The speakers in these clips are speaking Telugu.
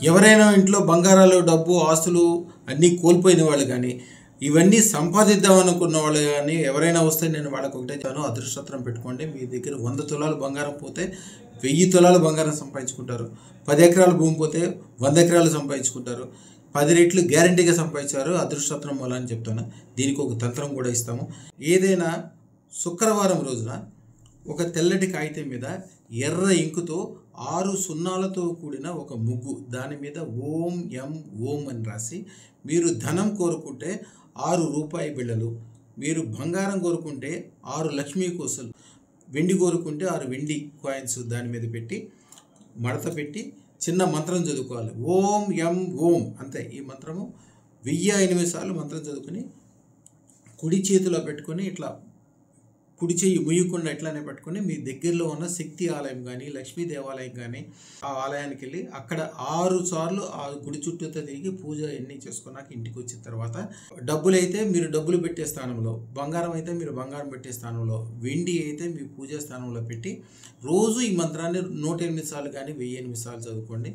ఎవరైనా ఇంట్లో బంగారాలు, డబ్బు, ఆస్తులు అన్నీ కోల్పోయిన వాళ్ళు కానీ, ఇవన్నీ సంపాదిద్దాం అనుకున్న వాళ్ళు కానీ ఎవరైనా వస్తే నేను వాళ్ళకి ఒకటే చెప్తాను, అదృష్టత్రం పెట్టుకోండి. మీ దగ్గర 100 తులాలు బంగారం పోతే 1000 తులాలు బంగారం సంపాదించుకుంటారు. 10 ఎకరాల భూమి పోతే 100 ఎకరాలు సంపాదించుకుంటారు. 10 రెట్లు గ్యారంటీగా సంపాదించారు అదృష్టత్రం మూల అని చెప్తాను. దీనికి ఒక తంత్రం కూడా ఇస్తాము. ఏదైనా శుక్రవారం రోజున ఒక తెల్లటి కాగితం మీద ఎర్ర ఇంకుతో 6 సున్నాలతో కూడిన ఒక ముగ్గు, దాని మీద ఓం ఎం ఓం అని రాసి, మీరు ధనం కోరుకుంటే 6 రూపాయి బిళ్ళలు, మీరు బంగారం కోరుకుంటే 6 లక్ష్మీ కోసలు, వెండి కోరుకుంటే 6 వెండి కాయిన్స్ దాని మీద పెట్టి మడత పెట్టి చిన్న మంత్రం చదువుకోవాలి. ఓం ఎం ఓం అంతే. ఈ మంత్రము 1008 సార్లు మంత్రం చదువుకొని కుడి చేతిలో పెట్టుకొని ఇట్లా కుడి చెయ్యి ముయ్యకుండా ఇట్లానే పట్టుకొని మీ దగ్గరలో ఉన్న శక్తి ఆలయం కానీ, లక్ష్మీ దేవాలయం కానీ ఆ ఆలయానికి వెళ్ళి అక్కడ 6 సార్లు ఆ గుడి చుట్టూతో తిరిగి పూజ ఎన్ని చేసుకున్నాక ఇంటికి వచ్చిన తర్వాత, డబ్బులు అయితే మీరు డబ్బులు పెట్టే స్థానంలో, బంగారం అయితే మీరు బంగారం పెట్టే స్థానంలో, వెండి అయితే మీ పూజా స్థానంలో పెట్టి రోజు ఈ మంత్రాన్ని 108 సార్లు కానీ 1008 సార్లు చదువుకోండి.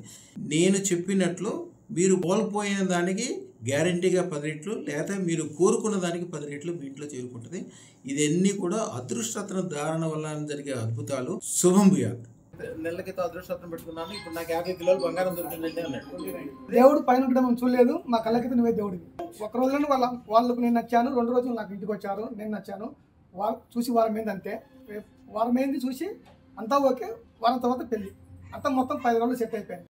నేను చెప్పినట్లు మీరు కోల్పోయిన దానికి గ్యారంటీగా 10 రెట్లు, లేదా మీరు కోరుకున్న దానికి 10 రెట్లు మీ ఇంట్లో చేరుకుంటుంది. ఇదన్నీ కూడా అదృష్టత్రం ధారణ వల్ల జరిగే అద్భుతాలు. శుభం భూయాత్. నెల క్రితం అదృష్టత్రం పెట్టుకున్నాను, ఇప్పుడు నాకు 50 కిలోలు బంగారం దొరికిందండి అన్నాడు. దేవుడు పైన ఉండడం మనం చూడలేదు, మా కళ్ళకి నువ్వే దేవుడివి. ఒక రోజులోనే వాళ్ళకు నేను నచ్చాను, 2 రోజులు నాకు ఇంటికి వచ్చారు, నేను నచ్చాను. చూసి వారం ఏంది అంతే, వారం ఏంది చూసి అంతా ఓకే, వారం తర్వాత పెళ్ళి, అంతా మొత్తం 10 రోజులు సెట్ అయిపోయింది.